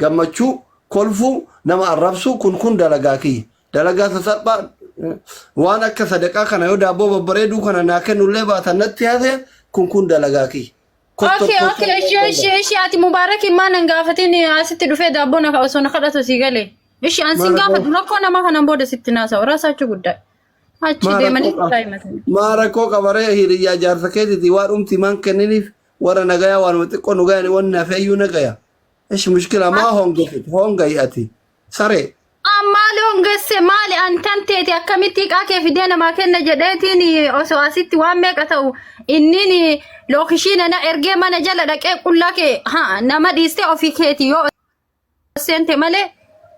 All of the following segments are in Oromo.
gammachuu kolfuu nama arrabsu kun dalagaaki dalagaa tasabba waan akka sadaqaa kana yoo daaboo babbareeduu kana naa kennullee baatan natti haase kun dalagaaki. Okay, ati Mubarak immaan angaafatiin asitti dhufee daaboo na osoo na kadhatu si galee. Ishi ansin gaafatu rakkoo nama kanan booda sitti naasa raasachuu guddaa. Achi deemanii daa'imatan. Maarakkoo qabaree hiriyaa jaarsa keetiiti waan dhumti maan kenniniif warra nagayaa waan xiqqoo nu gayan waan nafeeyyuu nagaya. Ishi mushkila maa hongayi ati saree. Maali hongesse maali antan teeti akkamitti qaakee fidee namaa kenna jedheetiin osoo asitti waan meeqa ta'u innin lookishiina na ergee mana jala dhaqee qullaa kee nama dhiistee ofii keeti yoo seente malee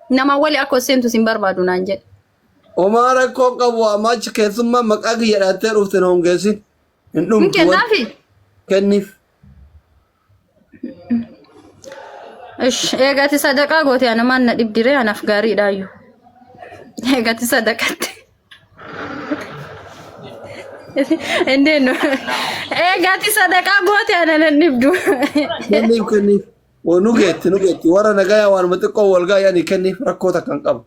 nama wali akka seentu sin barbaadu naan jedhe. Omara ko qabu amach keessummaa maqaa kiyya dhaattee dhufte na hongeessin. Hin dhumtu. Kennaafi? Kenniif. Eegati sadaqaa goote ana maan na dhibdiree anaaf gaariidhaayyuu. Eegati sadaqatte. Endeno. Eegati sadaqaa goote ana na dhibdu. Kenniif. Nu geetti warra nagayaa waan xiqqoo wal gaayanii kenniif rakkoo takkan qabu.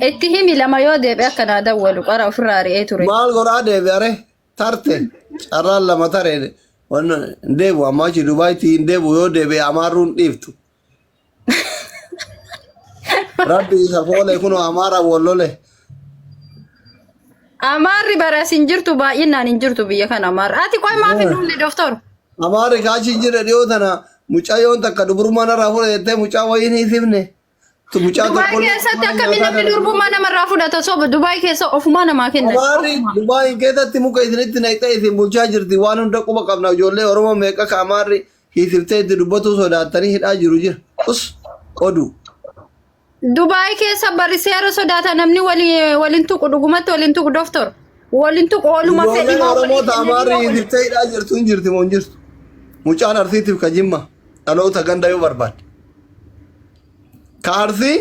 Itti himi lama yoo deebi'e akkanaa dawwalu qara ofirraa ri'ee ture. Maal godhaa deebi'are tarte carraan lama taree wannan deebu amma ci Dubaiti deebu yoo deebi'e amaarruun dhiiftu. Rabbi isa foole kuno amaara wollole. Amaarri baras hin jirtu baay'inaan hin jirtu biyya kana amaarri. Ati qoy maaf hin dhumne doktor? Amaarri kaachi jira dhiyoo tana mucayyoon takka dubrummaa narraa fudhattee mucaa wayii hin hifne. Dubai keessatti akkamiin namni durbummaa namarraa fudhata soba Dubai keessa ofumaa namaa kenna. Amaarri Dubai keessatti muka isinitti naqxee isin bulchaa jirti waan hunda quba qabna ijoollee Oromoo meeqa ka amaarri hiisiftee itti dubbatu sodaattanii hidhaa jiru jira. Us odu. Dubai keessa bari seera sodaata namni waliin tuqu dhugumatti waliin tuqu doktor. Waliin tuqu ooluma fedhii moo Oromoo ta amaarri hiisiftee hidhaa jirtu hin jirti moo hin jirtu. Mucaan arsiitiif ka jimma dhaloota ganda yoo barbaade. Kaarsi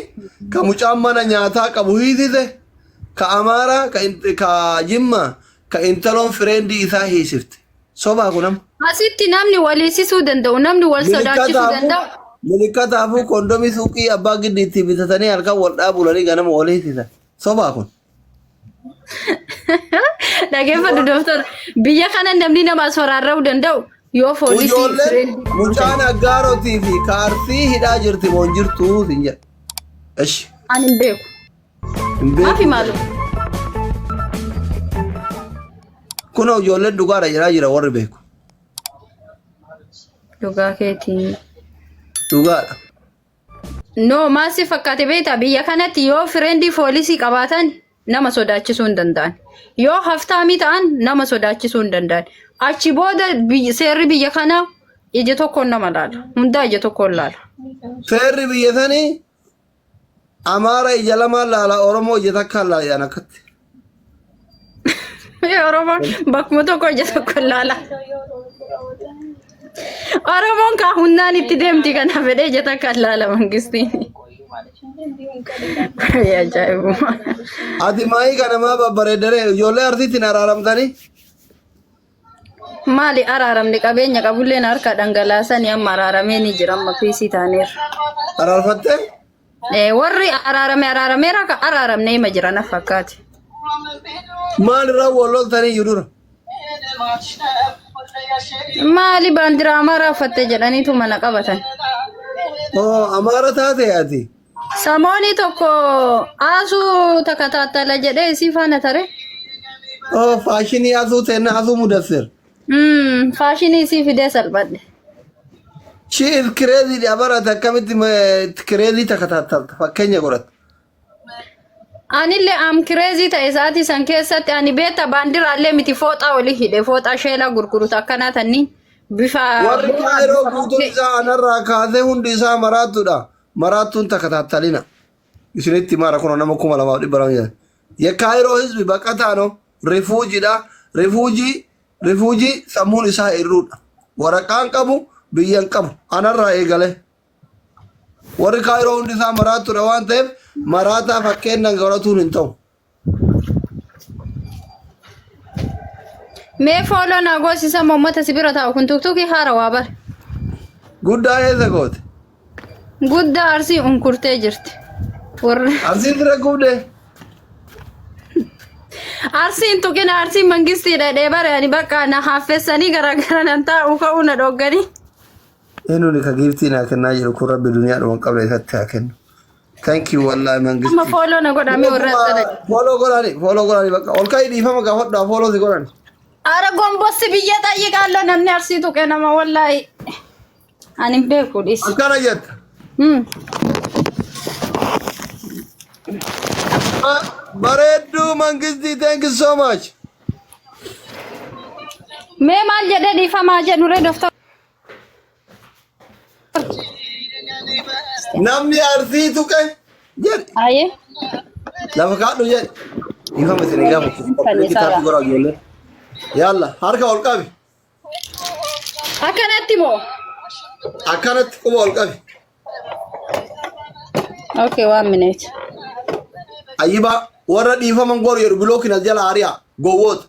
ka mucaan mana nyaataa qabu hiisise ka amaara ka jimma ka intaloon fireendi isaa hiisifte sobaa kunam asitti namni waliisisuu danda'u namni wal sodaachisuu danda'u milikataafuu kondomii suuqii abbaa giddiitti bitatanii halkan wal dhaabulanii ganama wal hiisisan sobaa kun dhageeffadhu doktor biyya kana namni nama soraarra'uu danda'u yoo foolisii mucaan aggaarotii fi kaarsii hidhaa jirti moo hin jirtu sin jedha. Esh. Ani hin beeku. Maafi maalu? Kuna ijoolleen dhugaadha jedhaa jira warri beeku. Dhugaa keetii. Dhugaadha. No maasi fakkaate beektaa biyya kanatti yoo fireendi foolisii qabaatan nama sodaachisuu hin danda'an. Yoo haftaamii ta'an nama sodaachisuu hin danda'an. Achi booda seerri biyya kana ija tokkoon nama laala. Hundaa ija tokkoon laala. Seerri biyya sanii amaara ija lama laala Oromoo ija takkaan laala yaan akkatti. Oromoon bakkuma tokko ija tokkoon laala. Oromoon kaa hundaan itti deemti kana fedhee ija takkaan laala mangistiin. Ajaa'ibuma. Ati maayii kana maa babbareeddaree ijoollee arsiitiin araaramtanii? Maali araaramni qabeenya qabulleen harka dhangalaasanii amma araaramee ni jira amma piisii taaneerra. Araarfattee? Warri araarameera ka araaramnee hima jiran fakkaate. Maalirraa walloltanii iyyuu dura? Maali baandiraa amaaraa uffatte jedhaniitu mana qabatan. Amaara taate ati? Samooni tokko asuu takka taattala jedhee isii faana tare. Faashinii asuu teenna asuu mudassir. Faashinii isii fidee salphadhe. She is crazy abarata akkamitti crazy takka taattalta fakkeenya godhatta. Anillee am crazy ta'e sa'aatii san keessatti ani beeta baandiraallee miti fooxaa olii hidhe fooxaa sheelaa gurgurutu akkanaa tanniin bifa. Warri kaayiroo guutuun isaa anarraa kaasee hundi isaa maraattuudha. Maraattuun takka taattalina. Isinitti mara kun nama 2,200 ya kaayiroo hizbi baqataano rifuujiidha. Rifuujii sammuun isaa irruudha. Waraqaan qabu biyyan qabu anarraa eegale. Warri kaayiroo hundi isaa maraattuudha waan ta'eef maraataa fakkeennan godhatuun hin ta'u. Mee fooloo naa goosisa uummata sibira taa'u kun tuktukii haara waa bare. Guddaa eessa goote? guddaa arsii unkurtee jirti. Arsiin bira gubde. Arsiin tuqina arsii mangistiidha dheebare ani bakka na haaffessanii garagara nan taa'u ka'uu na dhogganii. Eenyuun ka giiftii naa kennaa jiru kun rabbi duniyaa dhuman qabla isatti haa kennu. Thank you wallahi mangisti. Amma fooloo na godhamee warra sana. Fooloo godhani bakka ol ka'ii dhiifama gaafadhaa fooloo si godhani. Ara gombossi biyya xayyiqaallo namni arsii tuqe nama wallahi. Ani hin beeku dhis. Akkana jetta. Bareedduu mangisti thank you so much. Mee maal jedhee dhiifamaa jedhu ree doftar. Namni arsii tuqe jedhe. Ayee. Lafa kaadhu jedhe. Dhiifama isin gaafa. Yalla harka ol qabi. Akkanatti moo? Akkanatti quba ol qabi. Okay, 1 minute. Ayyiba warra dhiifaman goru jedhu bilookiin as jala hariyaa gowwoota.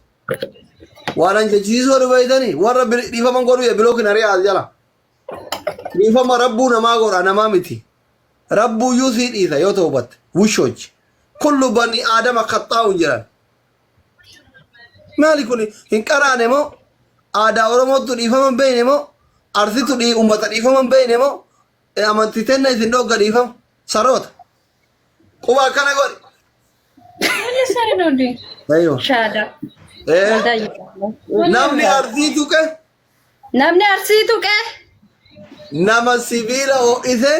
Waan jechiisuu dhufaitanii warra dhiifaman goru jedhu bilookiin hariyaa as jala. Dhiifama rabbuu namaa gora namaa miti. Rabbuu iyyuu sii dhiisa yoo ta'u batte wushoochi. Kullu bani aadama qaxxaa'uun jiran. Maali kun hin qaraane moo aadaa Oromootu dhiifaman beeyne moo arsitu uummata dhiifaman beeyne moo amantitenna isin dhogga dhiifama saroota. Quba akkana godhi. Ayyo. Shaada. Namni arsii tuqe. Namni arsii tuqe. Nama sibiila ho'ise.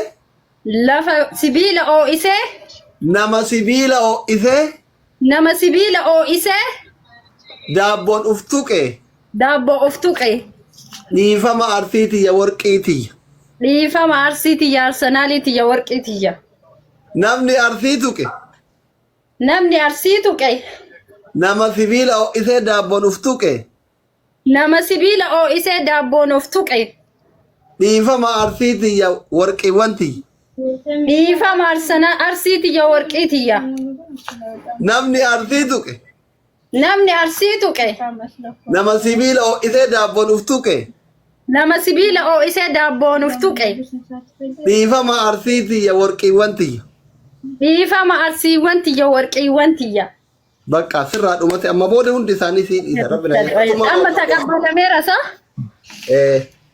Lafa sibiila ho'ise. Nama sibiila ho'ise. Nama sibiila ho'ise. Daabboon uf tuqe. Daabboo uf tuqe. Dhiifama arsiitiyya warqiitiyya. Dhiifama arsiitiyya arsenaaliitiyya warqiitiyya. Namni arsii tuqe. Namni arsii tuqe. Nama sibiila ho'isee daabboon uf tuqe. Nama sibiila ho'isee daabboon uf tuqe. Dhiifama arsiitiyya warqiiwwantiyya. Dhiifama arsiitiyya warqiitiyya. Namni arsii tuqe. Namni arsii tuqe. Nama sibiila ho'isee daabboon uf tuqe. Nama sibiila ho'isee daabboon uf tuqe. Dhiifama arsiitiyya warqiiwwantiyya. Dhiifama arsiiwwantiyya warqiiwwantiyya. Bakka sirraa dhumate amma booda hundi isaanii sii dhiisa rabbi amma taqabbalameera sa?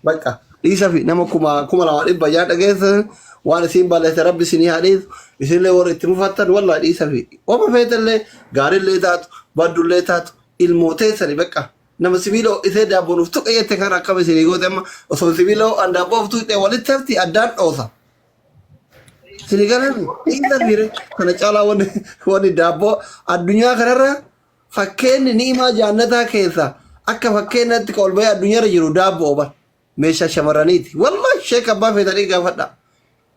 Bakka dhiisa fi nama kuma 200 yaa dhageessa waan isin balleesse rabbi isinii haadhiisu isinillee warra itti mufattan wallaa dhiisa fi oma feetallee gaarillee taatu baddullee taatu ilmooteessani bakka nama sibiila ho'isee daabboon uf tuqe jette kan akkama isinii goote amma osoo sibiila ho'an daabboo uf tuqxe walitti hafti addaan dhoosa. Isinii galan dhiisa fiire kana caalaa wanni daabboo addunyaa kanarra fakkeenni ni'imaa jaannataa keessa akka fakkeenyatti ka ol bahee addunyaarra jiru daabboo oban meeshaa shamarraniiti. Wallahi sheek abbaa feetanii gaafadha.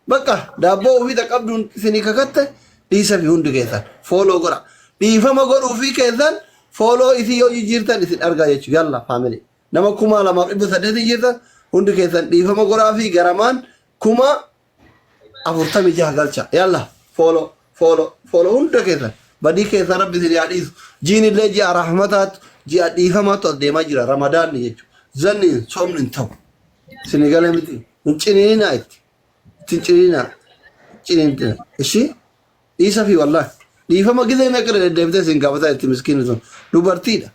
Bakka daabboo ofii qabduun isinii kakatte dhiisa fi hundi keessan fooloo godha. Dhiifama godhuu fi keessan fooloo isii yoo jijjiirtan isin argaa jechuudha. Yalla faamilii. Nama 2,800 jirtan hundi keessan dhiifama godhaa fi garamaan 46 galcha. Yalla fooloo hunda keessan badii keessan rabbi isin yaadhiisu. Jiinillee ji'a rahmataatu ji'a dhiifamaatu as deemaa jira ramadaanni jechuudha. Zanni soomni hin ta'u. Isin galee miti. Hin ciniinaa itti. Ittiin ciniinaa. Ishii dhiisa fi wallahi. Dhiifama gizee meeqa deddeebitee isin gaafataa itti miskiinni sun dubartiidha.